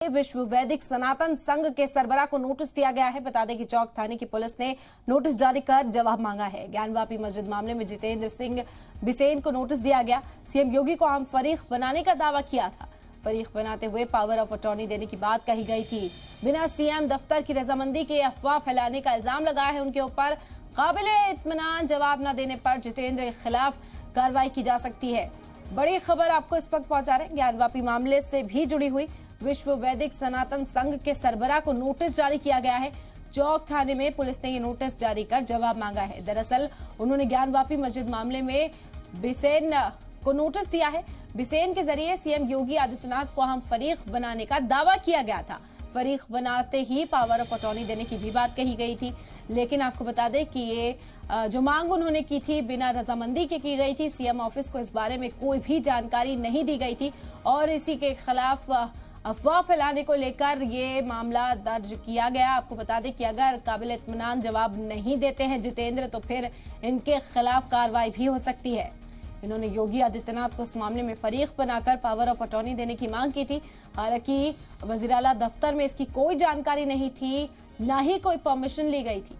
विश्व वैदिक सनातन संघ के सरबराह को नोटिस दिया गया है। बता दें कि चौक थाने की पुलिस ने नोटिस जारी कर जवाब मांगा है। ज्ञानवापी मस्जिद मामले में जितेंद्र सिंह बिसेन को नोटिस दिया गया। सीएम योगी को आम फरीक बनाने का दावा किया था। फरीक बनाते हुए पावर ऑफ अटॉर्नी देने की बात कही गई थी। बिना सीएम दफ्तर की रजामंदी के अफवाह फैलाने का इल्जाम लगाया है उनके ऊपर। काबिले इत्मीनान जवाब न देने पर जितेंद्र के खिलाफ कार्रवाई की जा सकती है। बड़ी खबर आपको इस वक्त पहुंचा रहे हैं। ज्ञानवापी मामले से भी जुड़ी हुई विश्व वैदिक सनातन संघ के सरबराह को नोटिस जारी किया गया है। चौक थाने में पुलिस ने ये नोटिस जारी कर जवाब मांगा है। दरअसल उन्होंने ज्ञानवापी मस्जिद मामले में बिसेन को नोटिस दिया है। बिसेन के जरिए सीएम योगी आदित्यनाथ को हम फरीक बनाने का दावा किया गया था। फरीक बनाते ही पावर ऑफ अटॉर्नी देने की भी बात कही गई थी। लेकिन आपको बता दें कि ये जो मांग उन्होंने की थी बिना रजामंदी के की गई थी। सीएम ऑफिस को इस बारे में कोई भी जानकारी नहीं दी गई थी और इसी के खिलाफ अफवाह फैलाने को लेकर ये मामला दर्ज किया गया। आपको बता दें कि अगर काबिल इत्मीनान जवाब नहीं देते हैं जितेंद्र तो फिर इनके खिलाफ कार्रवाई भी हो सकती है। इन्होंने योगी आदित्यनाथ को इस मामले में फरीक बनाकर पावर ऑफ अटॉर्नी देने की मांग की थी। हालांकि वजीर आला दफ्तर में इसकी कोई जानकारी नहीं थी, ना ही कोई परमिशन ली गई थी।